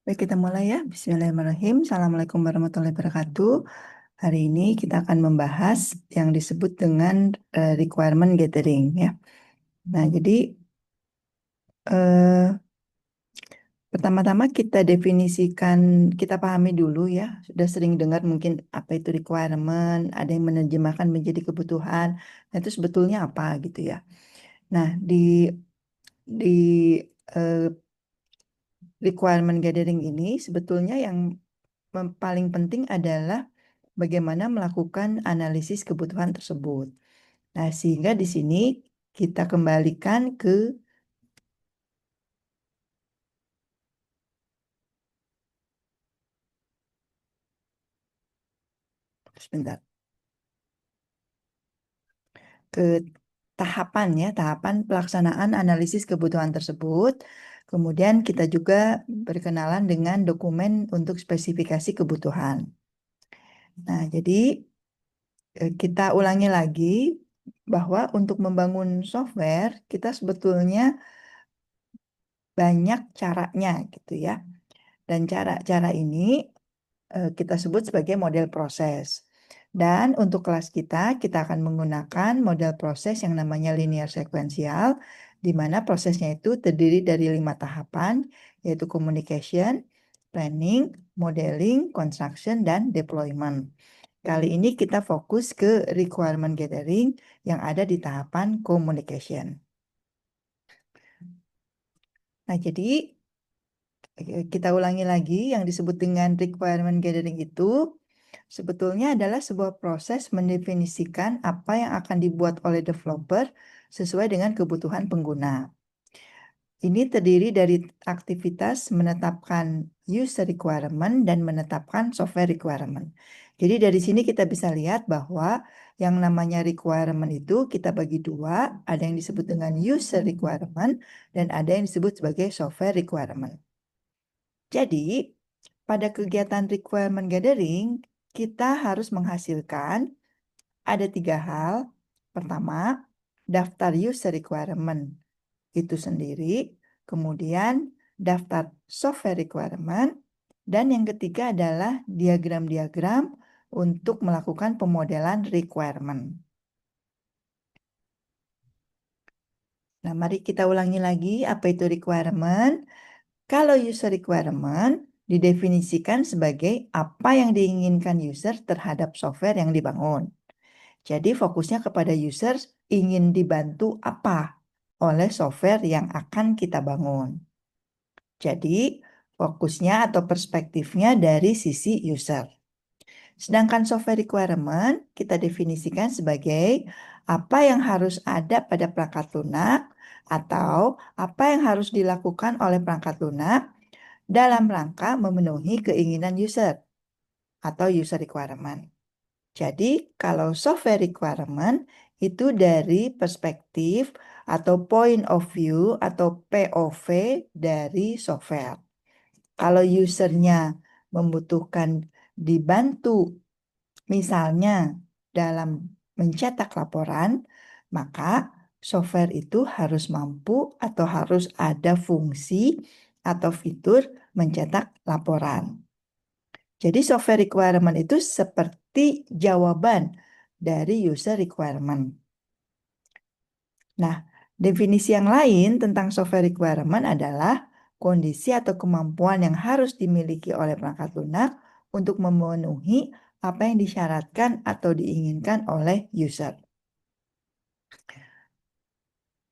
Baik, kita mulai ya. Bismillahirrahmanirrahim. Assalamualaikum warahmatullahi wabarakatuh. Hari ini kita akan membahas yang disebut dengan requirement gathering ya. Nah, jadi eh, pertama-tama kita definisikan, kita pahami dulu ya. Sudah sering dengar mungkin apa itu requirement, ada yang menerjemahkan menjadi kebutuhan. Nah, itu sebetulnya apa gitu ya. Nah, di eh, requirement gathering ini sebetulnya yang paling penting adalah bagaimana melakukan analisis kebutuhan tersebut. Nah, sehingga di sini kita kembalikan sebentar, ke tahapan ya, tahapan pelaksanaan analisis kebutuhan tersebut. Kemudian kita juga berkenalan dengan dokumen untuk spesifikasi kebutuhan. Nah, jadi kita ulangi lagi bahwa untuk membangun software, kita sebetulnya banyak caranya gitu ya. Dan cara-cara ini kita sebut sebagai model proses. Dan untuk kelas kita akan menggunakan model proses yang namanya linear sequential, di mana prosesnya itu terdiri dari 5 tahapan, yaitu communication, planning, modeling, construction, dan deployment. Kali ini kita fokus ke requirement gathering yang ada di tahapan communication. Nah, jadi kita ulangi lagi yang disebut dengan requirement gathering itu sebetulnya adalah sebuah proses mendefinisikan apa yang akan dibuat oleh developer sesuai dengan kebutuhan pengguna. Ini terdiri dari aktivitas menetapkan user requirement dan menetapkan software requirement. Jadi dari sini kita bisa lihat bahwa yang namanya requirement itu kita bagi dua, ada yang disebut dengan user requirement dan ada yang disebut sebagai software requirement. Jadi, pada kegiatan requirement gathering, kita harus menghasilkan ada 3 hal. Pertama, daftar user requirement itu sendiri, kemudian daftar software requirement, dan yang ketiga adalah diagram-diagram untuk melakukan pemodelan requirement. Nah, mari kita ulangi lagi apa itu requirement. Kalau user requirement didefinisikan sebagai apa yang diinginkan user terhadap software yang dibangun. Jadi fokusnya kepada user ingin dibantu apa oleh software yang akan kita bangun. Jadi fokusnya atau perspektifnya dari sisi user. Sedangkan software requirement kita definisikan sebagai apa yang harus ada pada perangkat lunak atau apa yang harus dilakukan oleh perangkat lunak dalam rangka memenuhi keinginan user atau user requirement. Jadi, kalau software requirement itu dari perspektif atau point of view atau POV dari software. Kalau usernya membutuhkan dibantu, misalnya dalam mencetak laporan, maka software itu harus mampu atau harus ada fungsi atau fitur mencetak laporan. Jadi software requirement itu seperti jawaban dari user requirement. Nah, definisi yang lain tentang software requirement adalah kondisi atau kemampuan yang harus dimiliki oleh perangkat lunak untuk memenuhi apa yang disyaratkan atau diinginkan oleh user.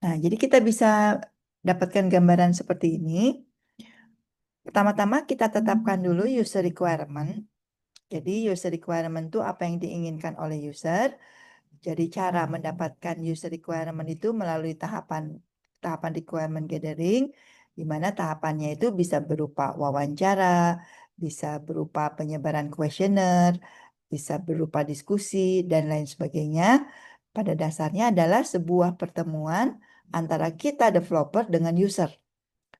Nah, jadi kita bisa dapatkan gambaran seperti ini. Pertama-tama kita tetapkan dulu user requirement. Jadi user requirement itu apa yang diinginkan oleh user. Jadi cara mendapatkan user requirement itu melalui tahapan tahapan requirement gathering, di mana tahapannya itu bisa berupa wawancara, bisa berupa penyebaran kuesioner, bisa berupa diskusi, dan lain sebagainya. Pada dasarnya adalah sebuah pertemuan antara kita developer dengan user,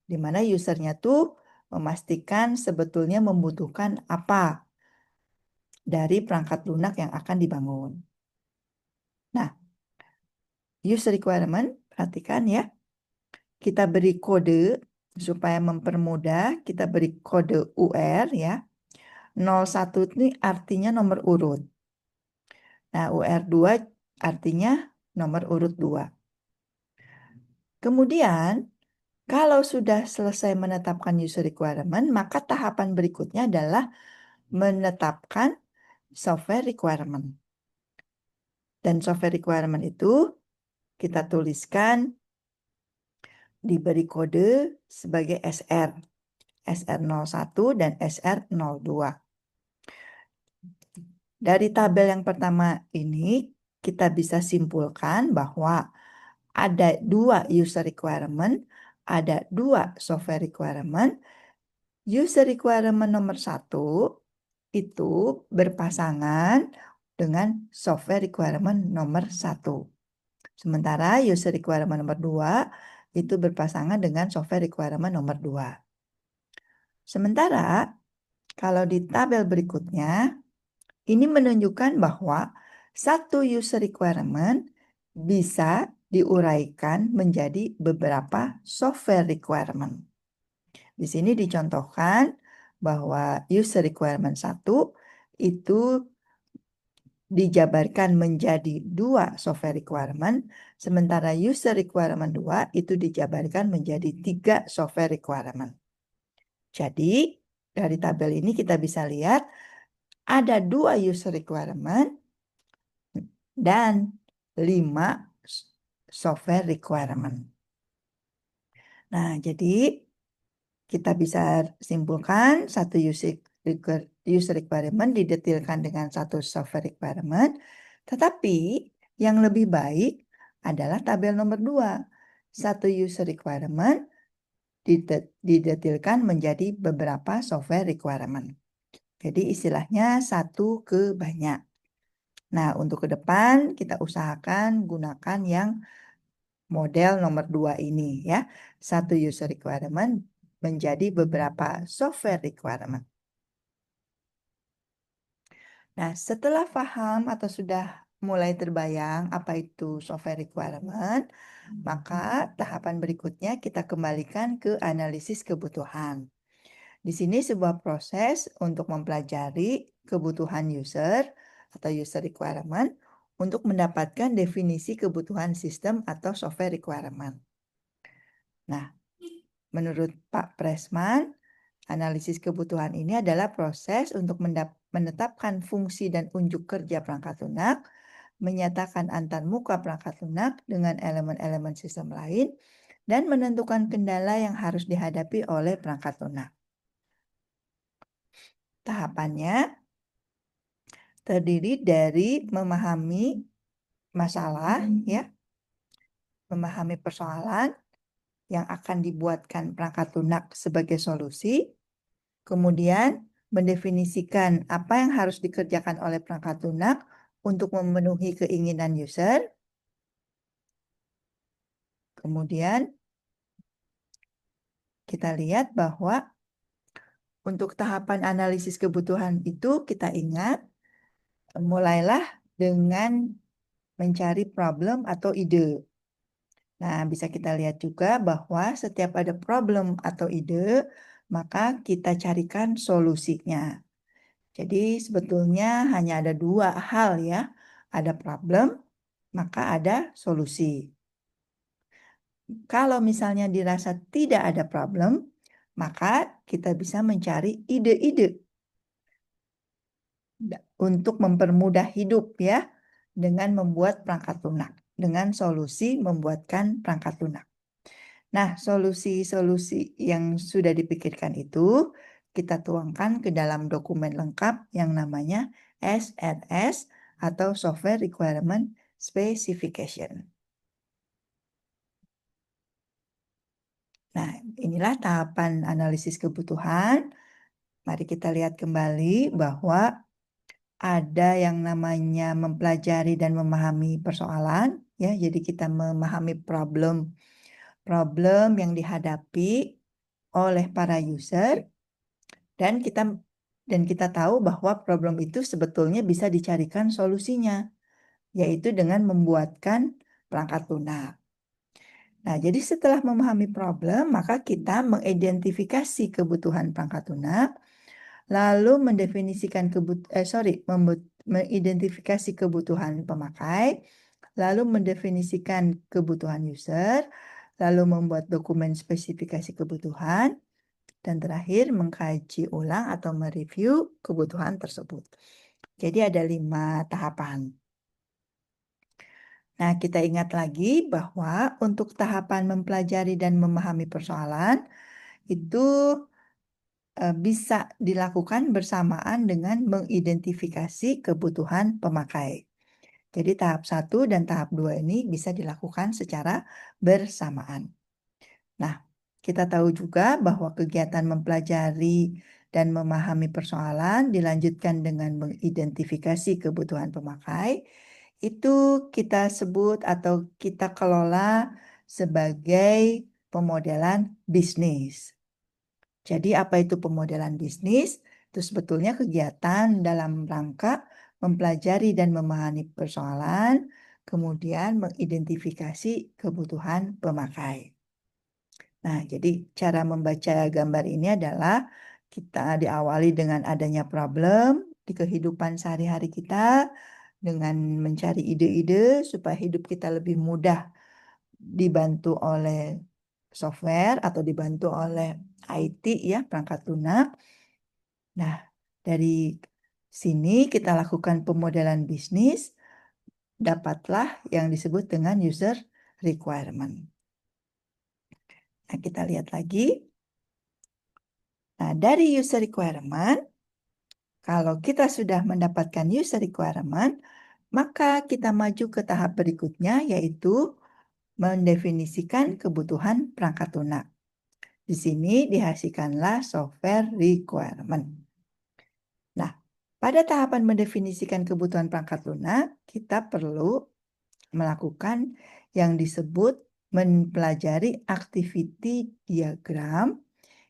di mana usernya tuh memastikan sebetulnya membutuhkan apa dari perangkat lunak yang akan dibangun. Nah, user requirement, perhatikan ya, kita beri kode Supaya mempermudah, kita beri kode UR ya. 01 ini artinya nomor urut. Nah, UR2 artinya nomor urut 2. Kemudian, kalau sudah selesai menetapkan user requirement, maka tahapan berikutnya adalah menetapkan software requirement. Dan software requirement itu kita tuliskan diberi kode sebagai SR. SR01 dan SR02. Dari tabel yang pertama ini, kita bisa simpulkan bahwa ada 2 user requirement, ada 2 software requirement. User requirement nomor 1 itu berpasangan dengan software requirement nomor 1. Sementara user requirement nomor 2 itu berpasangan dengan software requirement nomor 2. Sementara kalau di tabel berikutnya, ini menunjukkan bahwa satu user requirement bisa diuraikan menjadi beberapa software requirement. Di sini dicontohkan bahwa user requirement 1 itu dijabarkan menjadi 2 software requirement, sementara user requirement 2 itu dijabarkan menjadi 3 software requirement. Jadi, dari tabel ini kita bisa lihat ada 2 user requirement dan 5 software requirement. Nah, jadi kita bisa simpulkan satu user requirement didetailkan dengan satu software requirement, tetapi yang lebih baik adalah tabel nomor 2. Satu user requirement didetailkan menjadi beberapa software requirement. Jadi istilahnya satu ke banyak. Nah, untuk ke depan kita usahakan gunakan yang model nomor 2 ini ya. Satu user requirement menjadi beberapa software requirement. Nah, setelah paham atau sudah mulai terbayang apa itu software requirement, maka tahapan berikutnya kita kembalikan ke analisis kebutuhan. Di sini sebuah proses untuk mempelajari kebutuhan user atau user requirement untuk mendapatkan definisi kebutuhan sistem atau software requirement. Nah, menurut Pak Presman, analisis kebutuhan ini adalah proses untuk menetapkan fungsi dan unjuk kerja perangkat lunak, menyatakan antarmuka perangkat lunak dengan elemen-elemen sistem lain, dan menentukan kendala yang harus dihadapi oleh perangkat lunak. Tahapannya terdiri dari memahami masalah, ya, memahami persoalan yang akan dibuatkan perangkat lunak sebagai solusi, kemudian mendefinisikan apa yang harus dikerjakan oleh perangkat lunak untuk memenuhi keinginan user, kemudian kita lihat bahwa untuk tahapan analisis kebutuhan itu kita ingat, mulailah dengan mencari problem atau ide. Nah, bisa kita lihat juga bahwa setiap ada problem atau ide, maka kita carikan solusinya. Jadi sebetulnya hanya ada 2 hal ya. Ada problem, maka ada solusi. Kalau misalnya dirasa tidak ada problem, maka kita bisa mencari ide-ide untuk mempermudah hidup ya, dengan membuat perangkat lunak, dengan solusi membuatkan perangkat lunak. Nah, solusi-solusi yang sudah dipikirkan itu kita tuangkan ke dalam dokumen lengkap yang namanya SRS atau Software Requirement Specification. Nah, inilah tahapan analisis kebutuhan. Mari kita lihat kembali bahwa ada yang namanya mempelajari dan memahami persoalan, ya. Jadi kita memahami problem yang dihadapi oleh para user dan kita tahu bahwa problem itu sebetulnya bisa dicarikan solusinya, yaitu dengan membuatkan perangkat lunak. Nah, jadi setelah memahami problem, maka kita mengidentifikasi kebutuhan perangkat lunak, lalu mengidentifikasi kebutuhan pemakai, lalu mendefinisikan kebutuhan user, lalu membuat dokumen spesifikasi kebutuhan, dan terakhir mengkaji ulang atau mereview kebutuhan tersebut. Jadi ada 5 tahapan. Nah, kita ingat lagi bahwa untuk tahapan mempelajari dan memahami persoalan itu bisa dilakukan bersamaan dengan mengidentifikasi kebutuhan pemakai. Jadi tahap 1 dan tahap 2 ini bisa dilakukan secara bersamaan. Nah, kita tahu juga bahwa kegiatan mempelajari dan memahami persoalan dilanjutkan dengan mengidentifikasi kebutuhan pemakai. Itu kita sebut atau kita kelola sebagai pemodelan bisnis. Jadi apa itu pemodelan bisnis? Itu sebetulnya kegiatan dalam rangka mempelajari dan memahami persoalan, kemudian mengidentifikasi kebutuhan pemakai. Nah, jadi cara membaca gambar ini adalah kita diawali dengan adanya problem di kehidupan sehari-hari kita, dengan mencari ide-ide supaya hidup kita lebih mudah dibantu oleh software atau dibantu oleh IT ya, perangkat lunak. Nah, dari sini kita lakukan pemodelan bisnis, dapatlah yang disebut dengan user requirement. Nah, kita lihat lagi. Nah, dari user requirement, kalau kita sudah mendapatkan user requirement, maka kita maju ke tahap berikutnya, yaitu mendefinisikan kebutuhan perangkat lunak. Di sini dihasilkanlah software requirement. Nah, pada tahapan mendefinisikan kebutuhan perangkat lunak, kita perlu melakukan yang disebut mempelajari activity diagram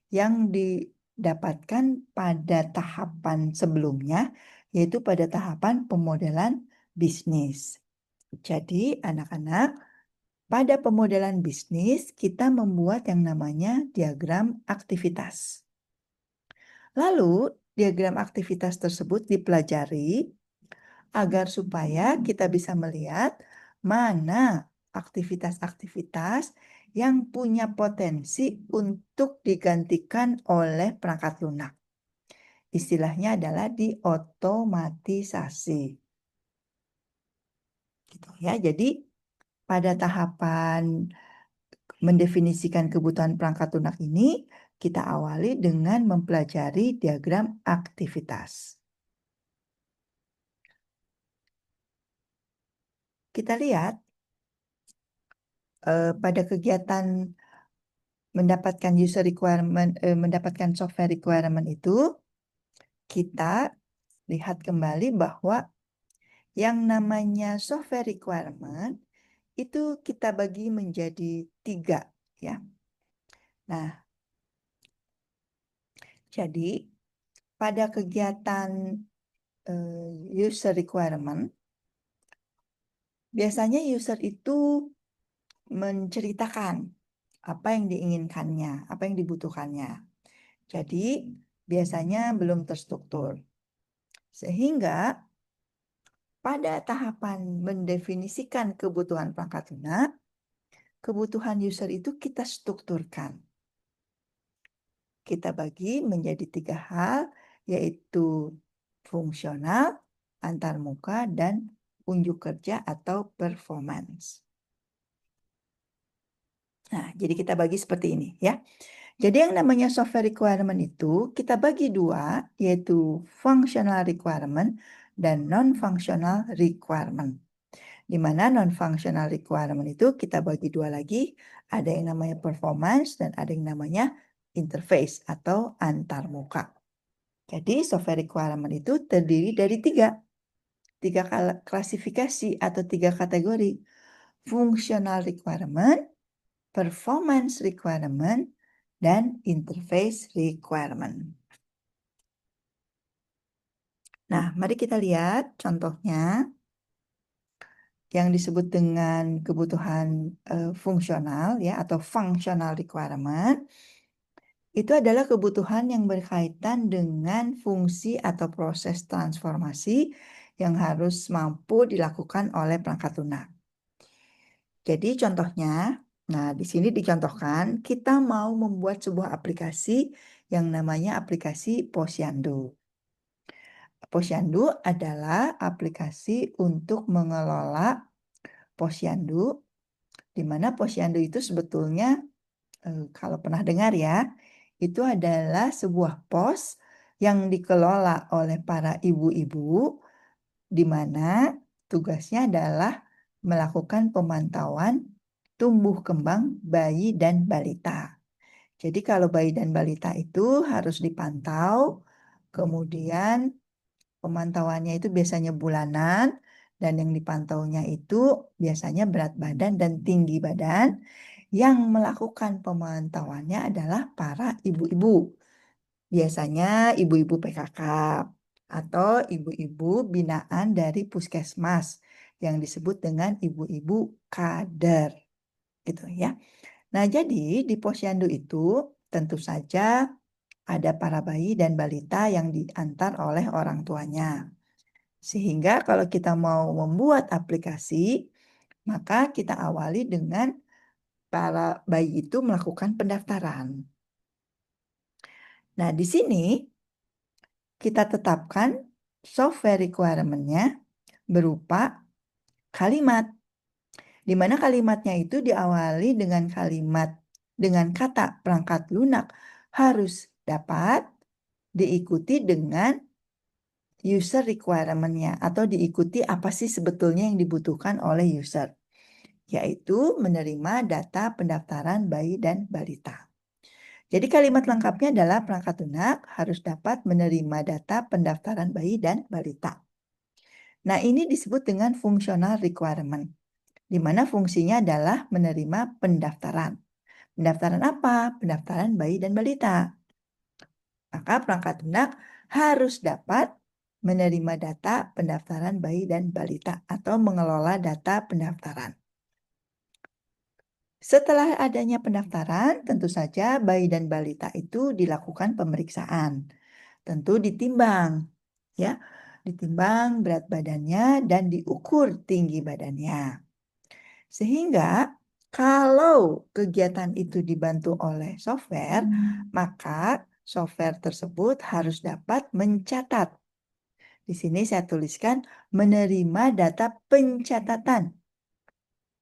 yang didapatkan pada tahapan sebelumnya, yaitu pada tahapan pemodelan bisnis. Jadi, anak-anak, pada pemodelan bisnis, kita membuat yang namanya diagram aktivitas. Lalu, diagram aktivitas tersebut dipelajari agar supaya kita bisa melihat mana aktivitas-aktivitas yang punya potensi untuk digantikan oleh perangkat lunak. Istilahnya adalah diotomatisasi. Gitu ya. Jadi pada tahapan mendefinisikan kebutuhan perangkat lunak ini, kita awali dengan mempelajari diagram aktivitas. Kita lihat pada kegiatan mendapatkan software requirement itu, kita lihat kembali bahwa yang namanya software requirement itu kita bagi menjadi 3 ya. Nah, jadi pada kegiatan user requirement, biasanya user itu menceritakan apa yang diinginkannya, apa yang dibutuhkannya. Jadi biasanya belum terstruktur. Sehingga pada tahapan mendefinisikan kebutuhan perangkat lunak, kebutuhan user itu kita strukturkan. Kita bagi menjadi 3 hal, yaitu fungsional, antarmuka, dan unjuk kerja atau performance. Nah, jadi kita bagi seperti ini ya. Jadi yang namanya software requirement itu kita bagi 2, yaitu functional requirement dan non-functional requirement. Di mana non-functional requirement itu kita bagi 2 lagi, ada yang namanya performance dan ada yang namanya interface atau antarmuka. Jadi software requirement itu terdiri dari 3 klasifikasi atau 3 kategori. Functional requirement, performance requirement, dan interface requirement. Nah, mari kita lihat contohnya. yang disebut dengan kebutuhan fungsional ya atau functional requirement itu adalah kebutuhan yang berkaitan dengan fungsi atau proses transformasi yang harus mampu dilakukan oleh perangkat lunak. Jadi contohnya, nah di sini dicontohkan kita mau membuat sebuah aplikasi yang namanya aplikasi Posyandu. Posyandu adalah aplikasi untuk mengelola posyandu, di mana posyandu itu sebetulnya kalau pernah dengar ya, itu adalah sebuah pos yang dikelola oleh para ibu-ibu, di mana tugasnya adalah melakukan pemantauan tumbuh kembang bayi dan balita. Jadi kalau bayi dan balita itu harus dipantau, kemudian pemantauannya itu biasanya bulanan, dan yang dipantaunya itu biasanya berat badan dan tinggi badan. Yang melakukan pemantauannya adalah para ibu-ibu. Biasanya ibu-ibu PKK atau ibu-ibu binaan dari puskesmas yang disebut dengan ibu-ibu kader. Gitu ya. Nah, jadi di posyandu itu tentu saja ada para bayi dan balita yang diantar oleh orang tuanya. Sehingga kalau kita mau membuat aplikasi, maka kita awali dengan para bayi itu melakukan pendaftaran. Nah, di sini kita tetapkan software requirement-nya berupa kalimat, di mana kalimatnya itu diawali dengan kata perangkat lunak harus dapat diikuti dengan user requirement-nya atau diikuti apa sih sebetulnya yang dibutuhkan oleh user, yaitu menerima data pendaftaran bayi dan balita. Jadi kalimat lengkapnya adalah perangkat lunak harus dapat menerima data pendaftaran bayi dan balita. Nah, ini disebut dengan functional requirement, di mana fungsinya adalah menerima pendaftaran. Pendaftaran apa? Pendaftaran bayi dan balita. Maka perangkat lunak harus dapat menerima data pendaftaran bayi dan balita atau mengelola data pendaftaran. Setelah adanya pendaftaran, tentu saja bayi dan balita itu dilakukan pemeriksaan. Tentu ditimbang, ya, ditimbang berat badannya dan diukur tinggi badannya. Sehingga kalau kegiatan itu dibantu oleh software, maka software tersebut harus dapat mencatat. Di sini saya tuliskan menerima data pencatatan.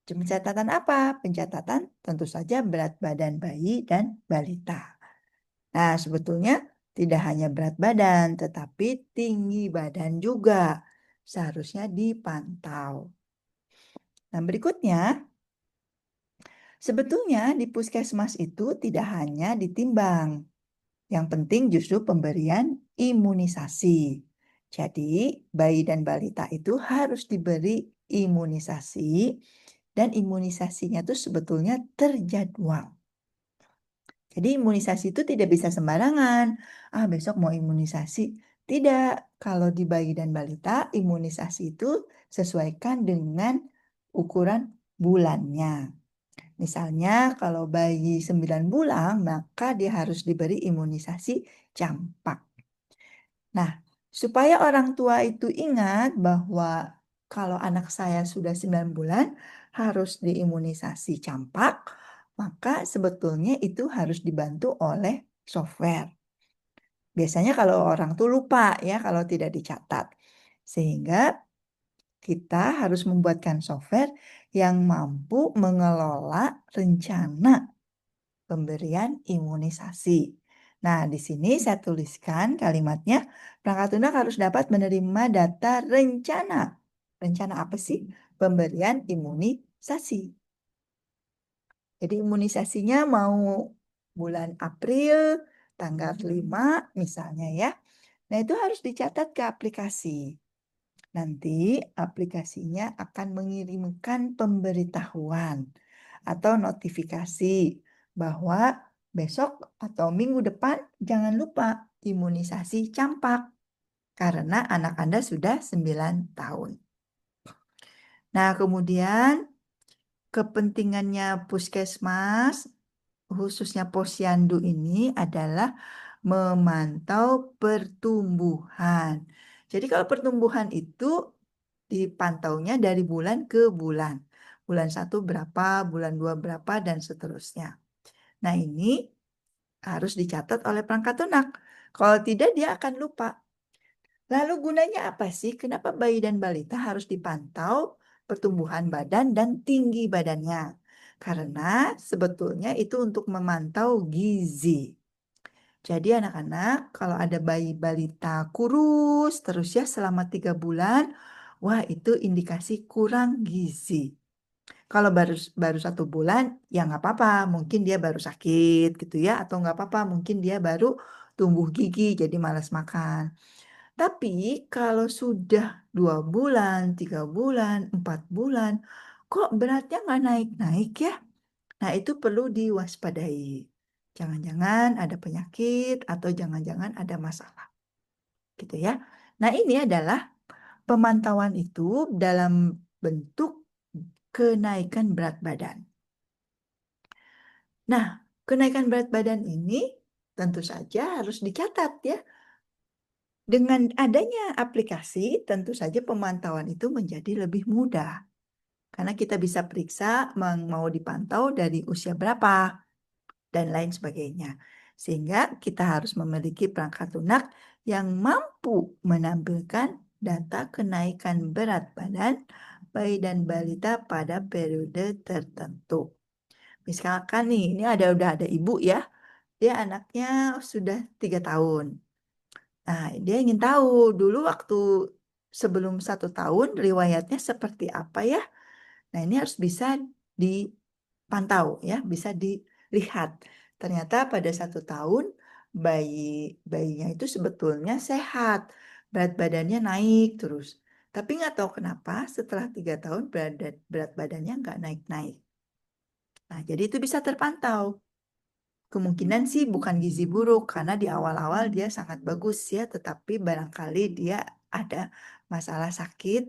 Pencatatan apa? Pencatatan tentu saja berat badan bayi dan balita. Nah, sebetulnya tidak hanya berat badan, tetapi tinggi badan juga seharusnya dipantau. Nah, berikutnya, sebetulnya di puskesmas itu tidak hanya ditimbang. Yang penting justru pemberian imunisasi. Jadi, bayi dan balita itu harus diberi imunisasi dan imunisasinya itu sebetulnya terjadwal. Jadi imunisasi itu tidak bisa sembarangan. Ah, besok mau imunisasi. Tidak. Kalau di bayi dan balita, imunisasi itu sesuaikan dengan ukuran bulannya. Misalnya kalau bayi 9 bulan, maka dia harus diberi imunisasi campak. Nah, supaya orang tua itu ingat bahwa kalau anak saya sudah 9 bulan harus diimunisasi campak, maka sebetulnya itu harus dibantu oleh software. Biasanya kalau orang tuh lupa ya kalau tidak dicatat. Sehingga kita harus membuatkan software yang mampu mengelola rencana pemberian imunisasi. Nah, di sini saya tuliskan kalimatnya, perangkat lunak harus dapat menerima data rencana. Rencana apa sih? Pemberian imunisasi. Jadi imunisasinya mau bulan April, tanggal 5 misalnya ya. Nah, itu harus dicatat ke aplikasi. Nanti aplikasinya akan mengirimkan pemberitahuan atau notifikasi bahwa besok atau minggu depan jangan lupa imunisasi campak karena anak Anda sudah 9 tahun. Nah, kemudian kepentingannya puskesmas, khususnya posyandu ini adalah memantau pertumbuhan. Jadi kalau pertumbuhan itu dipantaunya dari bulan ke bulan. Bulan 1 berapa, bulan 2 berapa, dan seterusnya. Nah, ini harus dicatat oleh perangkat lunak. Kalau tidak, dia akan lupa. Lalu gunanya apa sih? Kenapa bayi dan balita harus dipantau pertumbuhan badan dan tinggi badannya? Karena sebetulnya itu untuk memantau gizi. Jadi anak-anak kalau ada bayi balita kurus terus ya selama 3 bulan, wah itu indikasi kurang gizi. Kalau baru baru 1 bulan, ya nggak apa-apa, mungkin dia baru sakit gitu ya, atau nggak apa-apa, mungkin dia baru tumbuh gigi jadi malas makan. Tapi kalau sudah 2 bulan, 3 bulan, 4 bulan, kok beratnya nggak naik-naik ya? Nah itu perlu diwaspadai. Jangan-jangan ada penyakit atau jangan-jangan ada masalah, gitu ya. Nah ini adalah pemantauan itu dalam bentuk kenaikan berat badan. Nah, kenaikan berat badan ini tentu saja harus dicatat ya. Dengan adanya aplikasi, tentu saja pemantauan itu menjadi lebih mudah. Karena kita bisa periksa mau dipantau dari usia berapa dan lain sebagainya. Sehingga kita harus memiliki perangkat lunak yang mampu menampilkan data kenaikan berat badan bayi dan balita pada periode tertentu. Misalkan nih, ini udah ada ibu ya, dia anaknya sudah 3 tahun. Nah, dia ingin tahu dulu waktu sebelum 1 tahun riwayatnya seperti apa ya. Nah, ini harus bisa dipantau ya, bisa dilihat. Ternyata pada 1 tahun bayinya itu sebetulnya sehat, berat badannya naik terus. Tapi nggak tahu kenapa setelah 3 tahun berat badannya nggak naik-naik. Nah, jadi itu bisa terpantau. Kemungkinan sih bukan gizi buruk karena di awal-awal dia sangat bagus ya, tetapi barangkali dia ada masalah sakit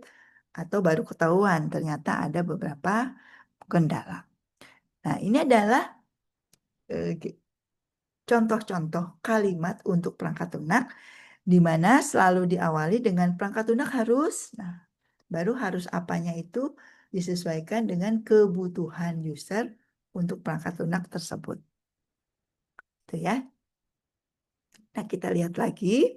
atau baru ketahuan ternyata ada beberapa kendala. Nah, ini adalah contoh-contoh kalimat untuk perangkat lunak di mana selalu diawali dengan perangkat lunak harus, nah, baru harus apanya itu disesuaikan dengan kebutuhan user untuk perangkat lunak tersebut. Itu ya. Nah, kita lihat lagi.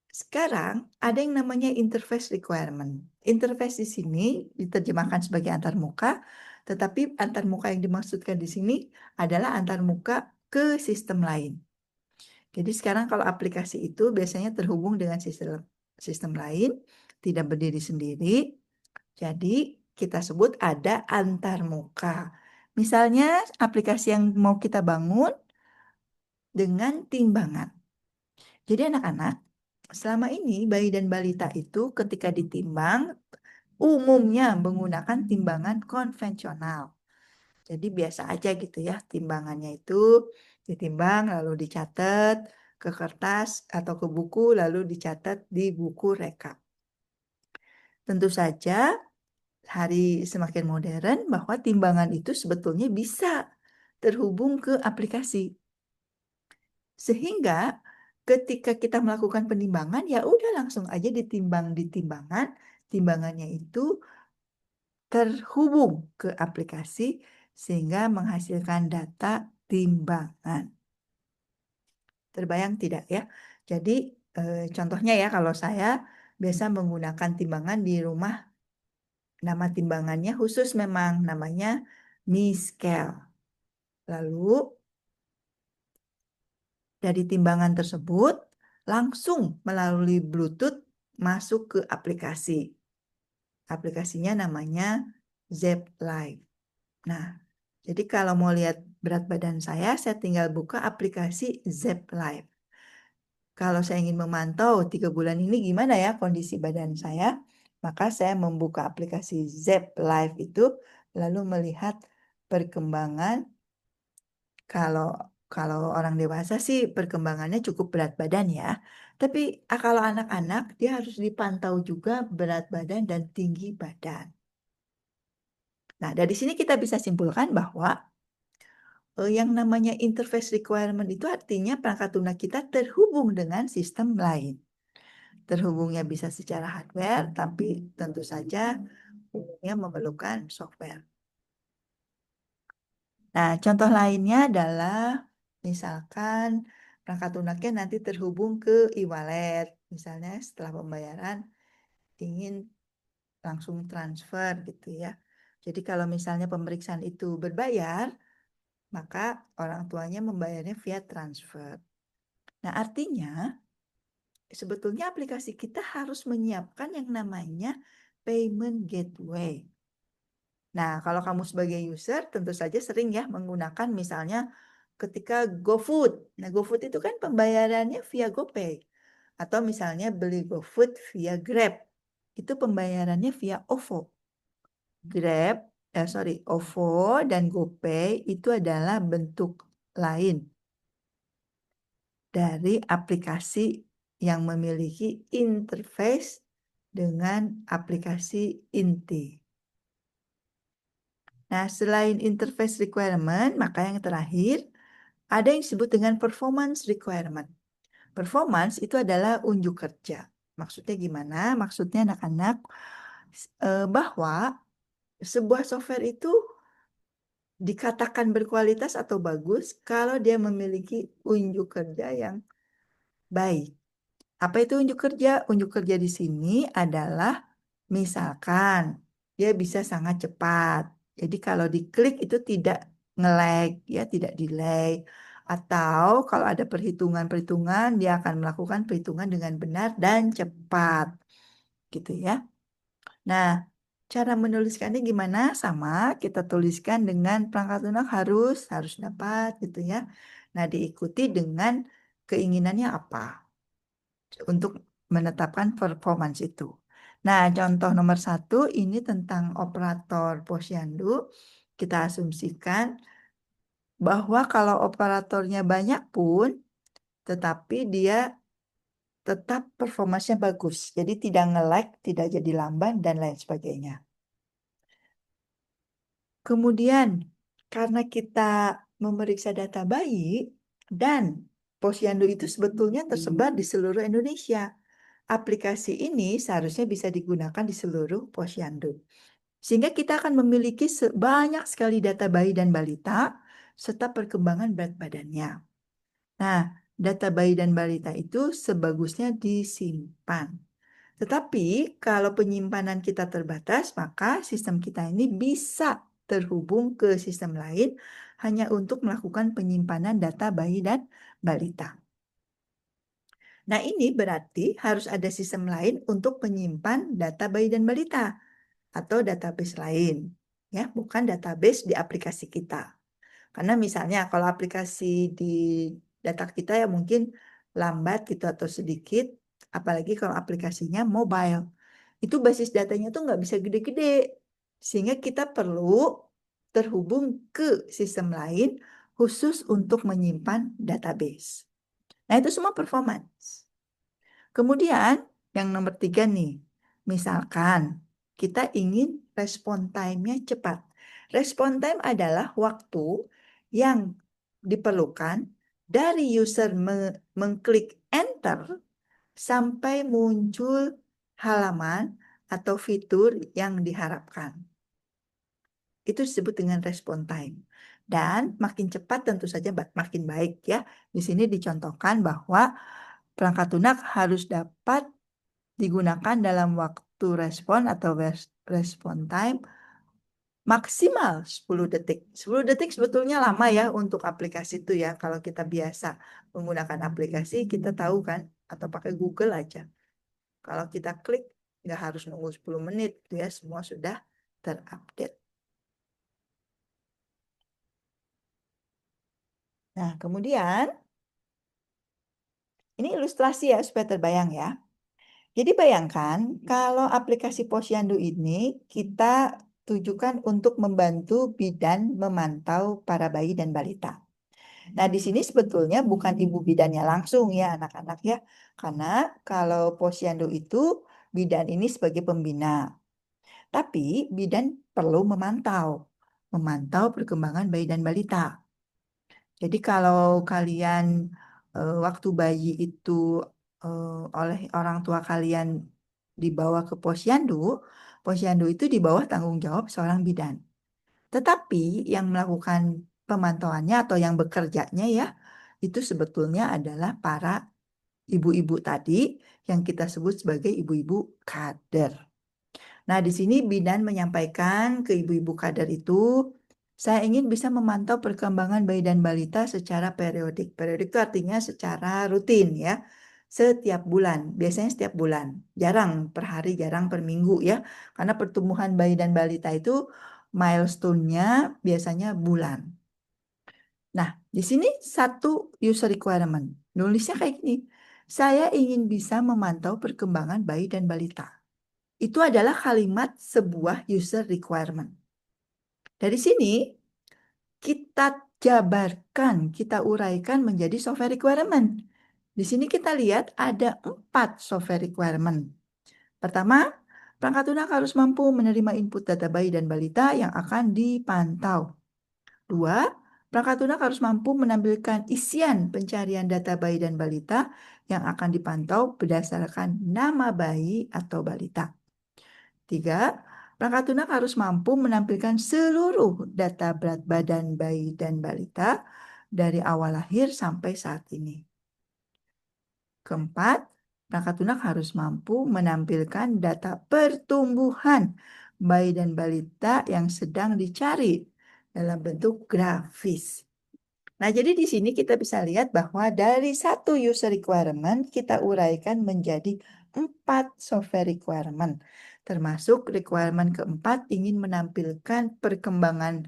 Sekarang ada yang namanya interface requirement. Interface di sini diterjemahkan sebagai antarmuka, tetapi antarmuka yang dimaksudkan di sini adalah antarmuka ke sistem lain. Jadi sekarang kalau aplikasi itu biasanya terhubung dengan sistem lain, tidak berdiri sendiri. Jadi kita sebut ada antarmuka. Misalnya aplikasi yang mau kita bangun dengan timbangan. Jadi anak-anak, selama ini bayi dan balita itu ketika ditimbang umumnya menggunakan timbangan konvensional. Jadi biasa aja gitu ya, timbangannya itu ditimbang lalu dicatat ke kertas atau ke buku lalu dicatat di buku rekap. Tentu saja hari semakin modern bahwa timbangan itu sebetulnya bisa terhubung ke aplikasi. Sehingga ketika kita melakukan penimbangan ya udah langsung aja ditimbang di timbangan, timbangannya itu terhubung ke aplikasi sehingga menghasilkan data timbangan. Terbayang tidak ya? Jadi contohnya ya kalau saya biasa menggunakan timbangan di rumah, nama timbangannya khusus memang namanya Mi-Scale. Lalu dari timbangan tersebut langsung melalui Bluetooth masuk ke aplikasi. Aplikasinya namanya Zepp Live. Nah, jadi kalau mau lihat berat badan saya tinggal buka aplikasi Zepp Live. Kalau saya ingin memantau 3 bulan ini gimana ya kondisi badan saya, maka saya membuka aplikasi Zepp Live itu, lalu melihat perkembangan. Kalau kalau orang dewasa sih perkembangannya cukup berat badan ya. Tapi kalau anak-anak, dia harus dipantau juga berat badan dan tinggi badan. Nah, dari sini kita bisa simpulkan bahwa yang namanya interface requirement itu artinya perangkat lunak kita terhubung dengan sistem lain. Terhubungnya bisa secara hardware, tapi tentu saja umumnya memerlukan software. Nah, contoh lainnya adalah misalkan perangkat lunaknya nanti terhubung ke e-wallet. Misalnya setelah pembayaran ingin langsung transfer gitu ya. Jadi kalau misalnya pemeriksaan itu berbayar, maka orang tuanya membayarnya via transfer. Nah, artinya sebetulnya aplikasi kita harus menyiapkan yang namanya payment gateway. Nah, kalau kamu sebagai user tentu saja sering ya menggunakan misalnya ketika GoFood. Nah, GoFood itu kan pembayarannya via GoPay. Atau misalnya beli GoFood via Grab. Itu pembayarannya via OVO. Grab, OVO dan GoPay itu adalah bentuk lain dari aplikasi yang memiliki interface dengan aplikasi inti. Nah, selain interface requirement, maka yang terakhir ada yang disebut dengan performance requirement. Performance itu adalah unjuk kerja. Maksudnya gimana? Maksudnya anak-anak bahwa sebuah software itu dikatakan berkualitas atau bagus kalau dia memiliki unjuk kerja yang baik. Apa itu unjuk kerja? Unjuk kerja di sini adalah misalkan dia bisa sangat cepat. Jadi kalau diklik itu tidak nge-lag, ya tidak delay. Atau kalau ada perhitungan-perhitungan, dia akan melakukan perhitungan dengan benar dan cepat. Gitu ya. Nah, cara menuliskannya gimana? Sama, kita tuliskan dengan perangkat lunak harus dapat gitu ya. Nah, diikuti dengan keinginannya apa untuk menetapkan performance itu. Nah, contoh nomor 1 ini tentang operator posyandu. Kita asumsikan bahwa kalau operatornya banyak pun, tetapi dia tetap performanya bagus. Jadi tidak nge-lag, tidak jadi lamban, dan lain sebagainya. Kemudian, karena kita memeriksa data bayi, dan posyandu itu sebetulnya tersebar di seluruh Indonesia. Aplikasi ini seharusnya bisa digunakan di seluruh posyandu. Sehingga kita akan memiliki banyak sekali data bayi dan balita, serta perkembangan berat badannya. Nah, data bayi dan balita itu sebagusnya disimpan. Tetapi kalau penyimpanan kita terbatas, maka sistem kita ini bisa terhubung ke sistem lain hanya untuk melakukan penyimpanan data bayi dan balita. Nah, ini berarti harus ada sistem lain untuk menyimpan data bayi dan balita atau database lain, ya, bukan database di aplikasi kita. Karena misalnya kalau aplikasi di data kita ya mungkin lambat gitu atau sedikit, apalagi kalau aplikasinya mobile. Itu basis datanya tuh nggak bisa gede-gede. Sehingga kita perlu terhubung ke sistem lain khusus untuk menyimpan database. Nah, itu semua performance. Kemudian yang nomor 3 nih, misalkan kita ingin respon time-nya cepat. Respon time adalah waktu yang diperlukan dari user mengklik enter sampai muncul halaman atau fitur yang diharapkan. Itu disebut dengan respon time. Dan makin cepat tentu saja makin baik ya. Di sini dicontohkan bahwa perangkat lunak harus dapat digunakan dalam waktu respon atau respon time maksimal 10 detik. 10 detik sebetulnya lama ya untuk aplikasi itu ya. Kalau kita biasa menggunakan aplikasi, kita tahu kan, atau pakai Google aja. Kalau kita klik, nggak harus nunggu 10 menit, ya semua sudah terupdate. Nah, kemudian, ini ilustrasi ya, supaya terbayang ya. Jadi bayangkan kalau aplikasi Posyandu ini kita tujukan untuk membantu bidan memantau para bayi dan balita. Nah, di sini sebetulnya bukan ibu bidannya langsung ya anak-anak ya. Karena kalau posyandu itu bidan ini sebagai pembina. Tapi bidan perlu memantau perkembangan bayi dan balita. Jadi kalau kalian waktu bayi itu oleh orang tua kalian dibawa ke posyandu, posyandu itu di bawah tanggung jawab seorang bidan. Tetapi yang melakukan pemantauannya atau yang bekerjanya ya, itu sebetulnya adalah para ibu-ibu tadi yang kita sebut sebagai ibu-ibu kader. Nah, di sini bidan menyampaikan ke ibu-ibu kader itu, saya ingin bisa memantau perkembangan bayi dan balita secara periodik. Periodik itu artinya secara rutin ya. Setiap bulan, biasanya setiap bulan. Jarang per hari, jarang per minggu ya. Karena pertumbuhan bayi dan balita itu milestone-nya biasanya bulan. Nah, di sini satu user requirement. Nulisnya kayak gini. Saya ingin bisa memantau perkembangan bayi dan balita. Itu adalah kalimat sebuah user requirement. Dari sini kita jabarkan, kita uraikan menjadi software requirement. Di sini kita lihat ada 4 software requirement. Pertama, perangkat lunak harus mampu menerima input data bayi dan balita yang akan dipantau. Dua, perangkat lunak harus mampu menampilkan isian pencarian data bayi dan balita yang akan dipantau berdasarkan nama bayi atau balita. Tiga, perangkat lunak harus mampu menampilkan seluruh data berat badan bayi dan balita dari awal lahir sampai saat ini. Keempat, perangkat lunak harus mampu menampilkan data pertumbuhan bayi dan balita yang sedang dicari dalam bentuk grafis. Nah, jadi di sini kita bisa lihat bahwa dari satu user requirement kita uraikan menjadi 4 software requirement. Termasuk requirement keempat ingin menampilkan perkembangan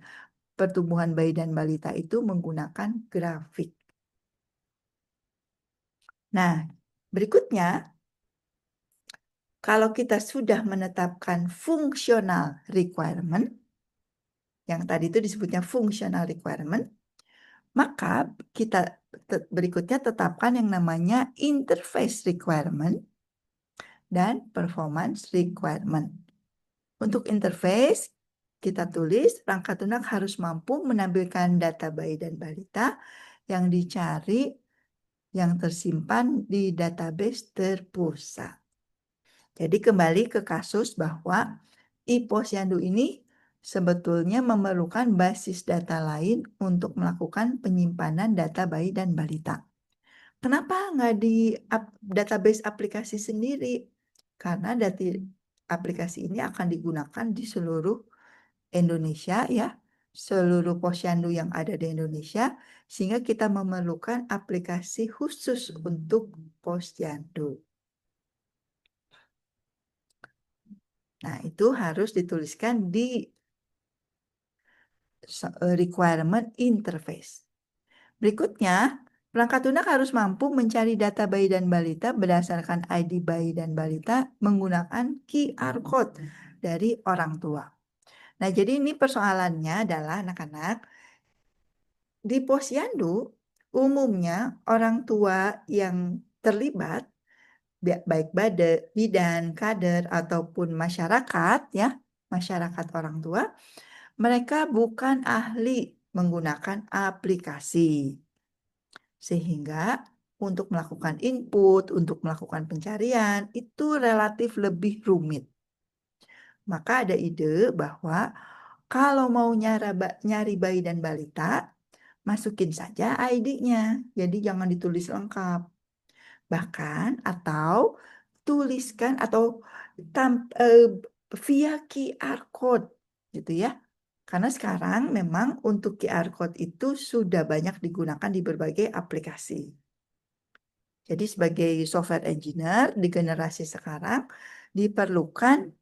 pertumbuhan bayi dan balita itu menggunakan grafik. Nah, berikutnya, kalau kita sudah menetapkan functional requirement, yang tadi itu disebutnya functional requirement, maka kita berikutnya tetapkan yang namanya interface requirement dan performance requirement. Untuk interface, kita tulis perangkat lunak harus mampu menampilkan data bayi dan balita yang dicari yang tersimpan di database terpusat. Jadi kembali ke kasus bahwa iPosyandu ini sebetulnya memerlukan basis data lain untuk melakukan penyimpanan data bayi dan balita. Kenapa nggak di database aplikasi sendiri? Karena data aplikasi ini akan digunakan di seluruh Indonesia ya, seluruh posyandu yang ada di Indonesia, sehingga kita memerlukan aplikasi khusus untuk posyandu. Nah, itu harus dituliskan di requirement interface. Berikutnya, perangkat lunak harus mampu mencari data bayi dan balita berdasarkan ID bayi dan balita menggunakan QR code dari orang tua. Nah, jadi ini persoalannya adalah anak-anak, di posyandu umumnya orang tua yang terlibat baik bidan, kader ataupun masyarakat ya, masyarakat orang tua, mereka bukan ahli menggunakan aplikasi. Sehingga untuk melakukan input, untuk melakukan pencarian itu relatif lebih rumit. Maka ada ide bahwa kalau mau nyari bayi dan balita, masukin saja ID-nya. Jadi jangan ditulis lengkap. Bahkan atau tuliskan atau via QR code gitu ya. Karena sekarang memang untuk QR code itu sudah banyak digunakan di berbagai aplikasi. Jadi sebagai software engineer di generasi sekarang diperlukan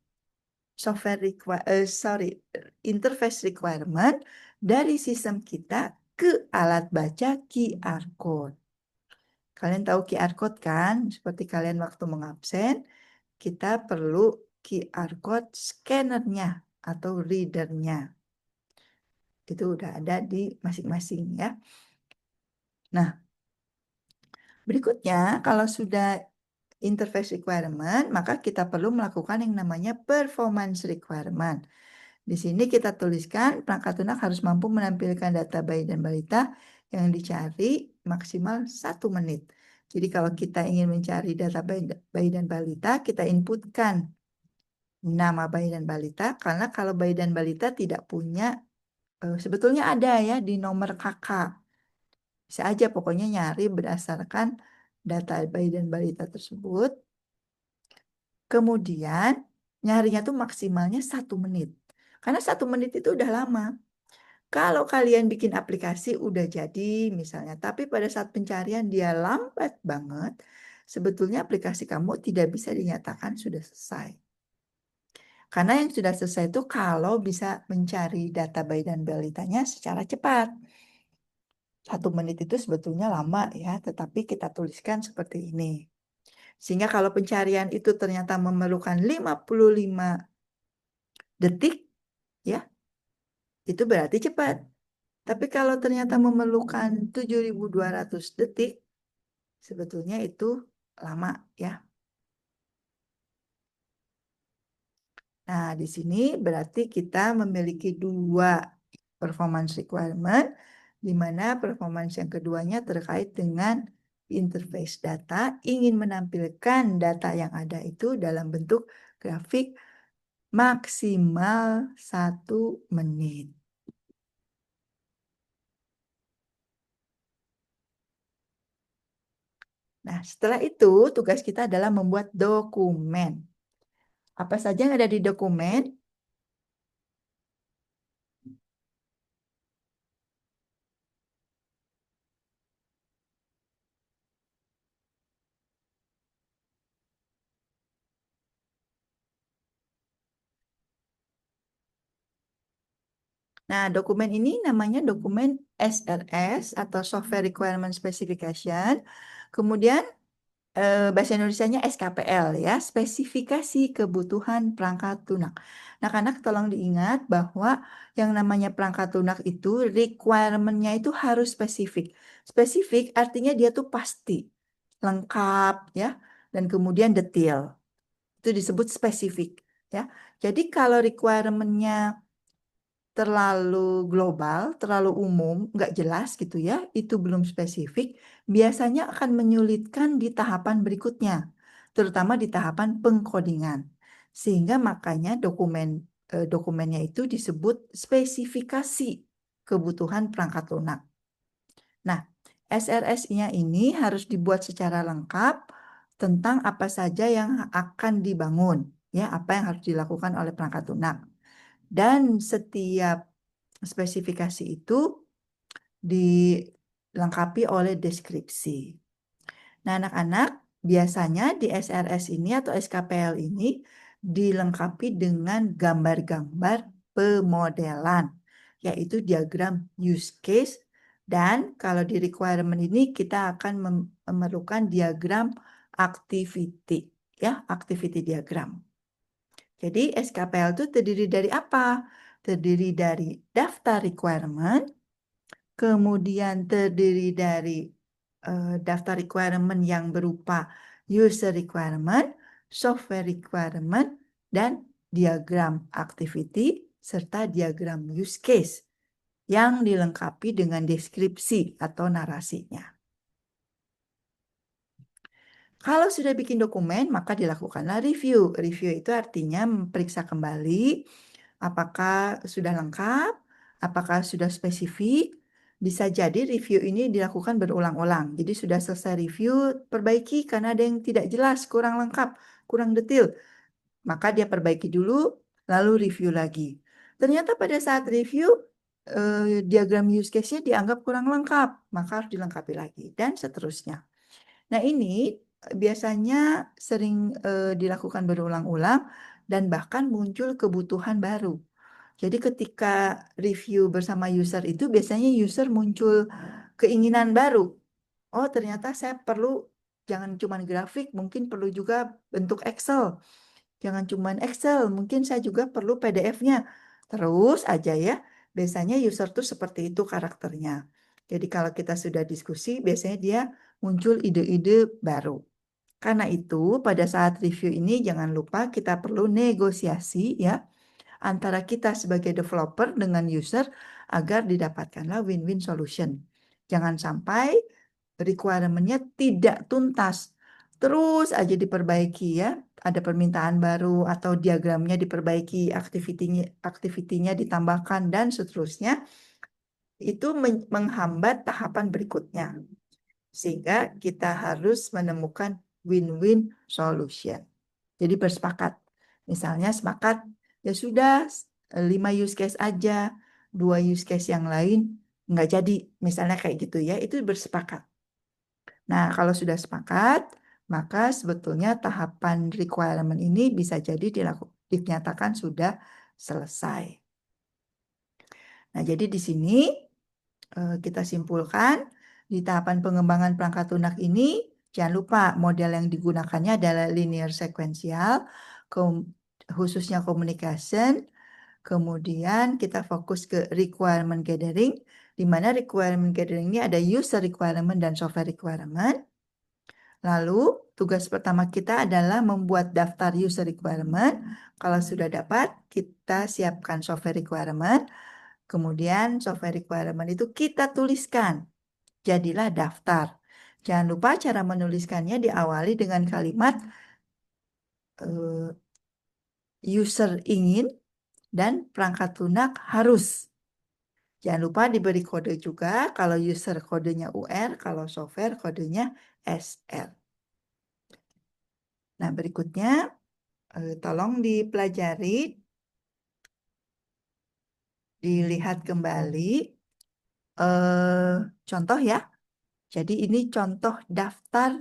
interface requirement dari sistem kita ke alat baca QR code. Kalian tahu QR code kan? Seperti kalian waktu mengabsen, kita perlu QR code scannernya atau readernya. Itu udah ada di masing-masing ya. Nah, berikutnya kalau sudah interface requirement, maka kita perlu melakukan yang namanya performance requirement. Di sini kita tuliskan perangkat lunak harus mampu menampilkan data bayi dan balita yang dicari maksimal 1 menit. Jadi kalau kita ingin mencari data bayi dan balita, kita inputkan nama bayi dan balita, karena kalau bayi dan balita tidak punya, sebetulnya ada ya di nomor kakak. Bisa aja pokoknya nyari berdasarkan data bayi dan balita tersebut. Kemudian nyarinya tuh maksimalnya 1 menit. Karena 1 menit itu udah lama. Kalau kalian bikin aplikasi udah jadi misalnya, tapi pada saat pencarian dia lambat banget, sebetulnya aplikasi kamu tidak bisa dinyatakan sudah selesai. Karena yang sudah selesai itu kalau bisa mencari data bayi dan balitanya secara cepat. 1 menit itu sebetulnya lama ya, tetapi kita tuliskan seperti ini. Sehingga kalau pencarian itu ternyata memerlukan 55 detik, ya, itu berarti cepat. Tapi kalau ternyata memerlukan 7.200 detik, sebetulnya itu lama ya. Nah, di sini berarti kita memiliki 2 performance requirement, di mana performance yang keduanya terkait dengan interface data, ingin menampilkan data yang ada itu dalam bentuk grafik maksimal 1 menit. Nah, setelah itu tugas kita adalah membuat dokumen. Apa saja yang ada di dokumen? Nah, dokumen ini namanya dokumen SRS atau Software Requirement Specification. Kemudian bahasa Indonesianya SKPL ya, spesifikasi kebutuhan perangkat lunak. Nah, anak tolong diingat bahwa yang namanya perangkat lunak itu requirement-nya itu harus spesifik. Spesifik artinya dia tuh pasti, lengkap ya, dan kemudian detail. Itu disebut spesifik ya. Jadi kalau requirement-nya terlalu global, terlalu umum, nggak jelas gitu ya, itu belum spesifik, biasanya akan menyulitkan di tahapan berikutnya, terutama di tahapan pengkodingan. Sehingga makanya dokumennya itu disebut spesifikasi kebutuhan perangkat lunak. Nah, SRS-nya ini harus dibuat secara lengkap tentang apa saja yang akan dibangun, ya, apa yang harus dilakukan oleh perangkat lunak. Dan setiap spesifikasi itu dilengkapi oleh deskripsi. Nah, anak-anak, biasanya di SRS ini atau SKPL ini dilengkapi dengan gambar-gambar pemodelan, yaitu diagram use case. Dan kalau di requirement ini kita akan memerlukan diagram activity, ya, activity diagram. Jadi SKPL itu terdiri dari apa? Terdiri dari daftar requirement, kemudian terdiri dari daftar requirement yang berupa user requirement, software requirement, dan diagram activity, serta diagram use case yang dilengkapi dengan deskripsi atau narasinya. Kalau sudah bikin dokumen, maka dilakukanlah review. Review itu artinya memeriksa kembali apakah sudah lengkap, apakah sudah spesifik. Bisa jadi review ini dilakukan berulang-ulang. Jadi sudah selesai review, perbaiki karena ada yang tidak jelas, kurang lengkap, kurang detail. Maka dia perbaiki dulu, lalu review lagi. Ternyata pada saat review, diagram use case-nya dianggap kurang lengkap, maka harus dilengkapi lagi, dan seterusnya. Nah, ini biasanya sering dilakukan berulang-ulang dan bahkan muncul kebutuhan baru. Jadi ketika review bersama user itu biasanya user muncul keinginan baru. Oh, ternyata saya perlu jangan cuma grafik, mungkin perlu juga bentuk Excel. Jangan cuma Excel, mungkin saya juga perlu PDF-nya. Terus aja ya. Biasanya user tuh seperti itu karakternya. Jadi kalau kita sudah diskusi, biasanya dia muncul ide-ide baru. Karena itu, pada saat review ini jangan lupa kita perlu negosiasi ya antara kita sebagai developer dengan user agar didapatkanlah win-win solution. Jangan sampai requirement-nya tidak tuntas. Terus aja diperbaiki ya. Ada permintaan baru atau diagramnya diperbaiki, aktivitinya ditambahkan dan seterusnya. Itu menghambat tahapan berikutnya. Sehingga kita harus menemukan win-win solution. Jadi bersepakat. Misalnya sepakat, ya sudah 5 use case aja, 2 use case yang lain nggak jadi. Misalnya kayak gitu ya, itu bersepakat. Nah, kalau sudah sepakat, maka sebetulnya tahapan requirement ini bisa jadi dinyatakan sudah selesai. Nah, jadi di sini kita simpulkan di tahapan pengembangan perangkat lunak ini, jangan lupa model yang digunakannya adalah linear sequential, khususnya communication. Kemudian kita fokus ke requirement gathering, di mana requirement gathering ini ada user requirement dan software requirement. Lalu tugas pertama kita adalah membuat daftar user requirement. Kalau sudah dapat, kita siapkan software requirement. Kemudian software requirement itu kita tuliskan. Jadilah daftar. Jangan lupa cara menuliskannya diawali dengan kalimat user ingin dan perangkat lunak harus. Jangan lupa diberi kode juga, kalau user kodenya UR, kalau software kodenya SR. Nah, berikutnya tolong dipelajari, dilihat kembali contoh ya. Jadi ini contoh daftar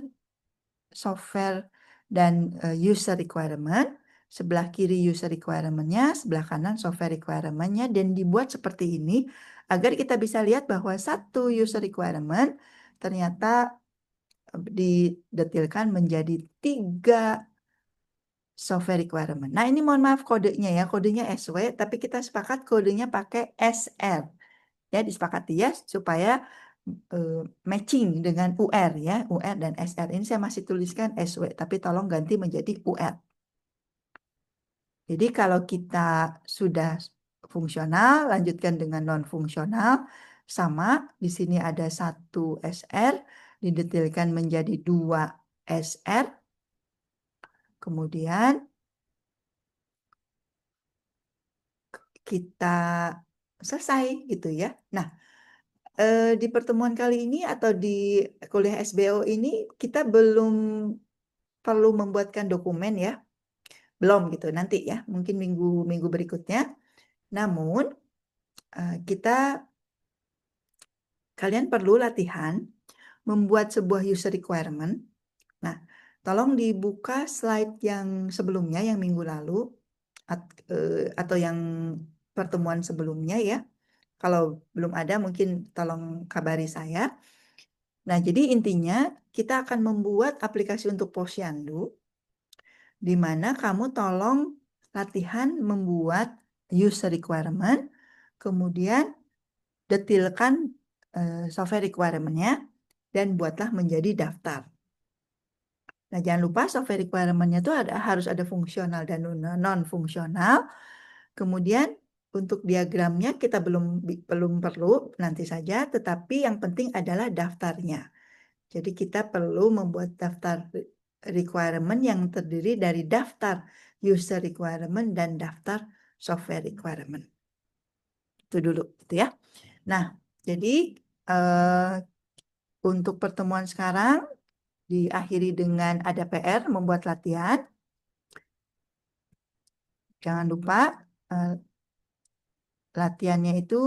software dan user requirement. Sebelah kiri user requirement-nya, sebelah kanan software requirement-nya, dan dibuat seperti ini agar kita bisa lihat bahwa satu user requirement ternyata didetilkan menjadi 3 software requirement. Nah, ini mohon maaf kodenya ya, kodenya SW, tapi kita sepakat kodenya pakai SR. Ya, disepakati ya supaya matching dengan UR ya, UR dan SR. Ini saya masih tuliskan SW, tapi tolong ganti menjadi UR. Jadi kalau kita sudah fungsional, lanjutkan dengan non-fungsional, sama di sini ada 1 SR, didetilkan menjadi 2 SR, kemudian kita selesai gitu ya. Nah, di pertemuan kali ini atau di kuliah SBO ini kita belum perlu membuatkan dokumen ya. Belum gitu, nanti ya, mungkin minggu berikutnya. Namun kalian perlu latihan membuat sebuah user requirement. Nah, tolong dibuka slide yang sebelumnya, yang minggu lalu, atau yang pertemuan sebelumnya ya. Kalau belum ada, mungkin tolong kabari saya. Nah, jadi intinya kita akan membuat aplikasi untuk Posyandu, di mana kamu tolong latihan membuat user requirement, kemudian detilkan software requirement-nya, dan buatlah menjadi daftar. Nah, jangan lupa software requirement-nya itu harus ada fungsional dan non-fungsional. Kemudian untuk diagramnya kita belum perlu, nanti saja, tetapi yang penting adalah daftarnya. Jadi kita perlu membuat daftar requirement yang terdiri dari daftar user requirement dan daftar software requirement. Itu dulu gitu ya. Nah, jadi untuk pertemuan sekarang diakhiri dengan ada PR membuat latihan. Jangan lupa latihannya itu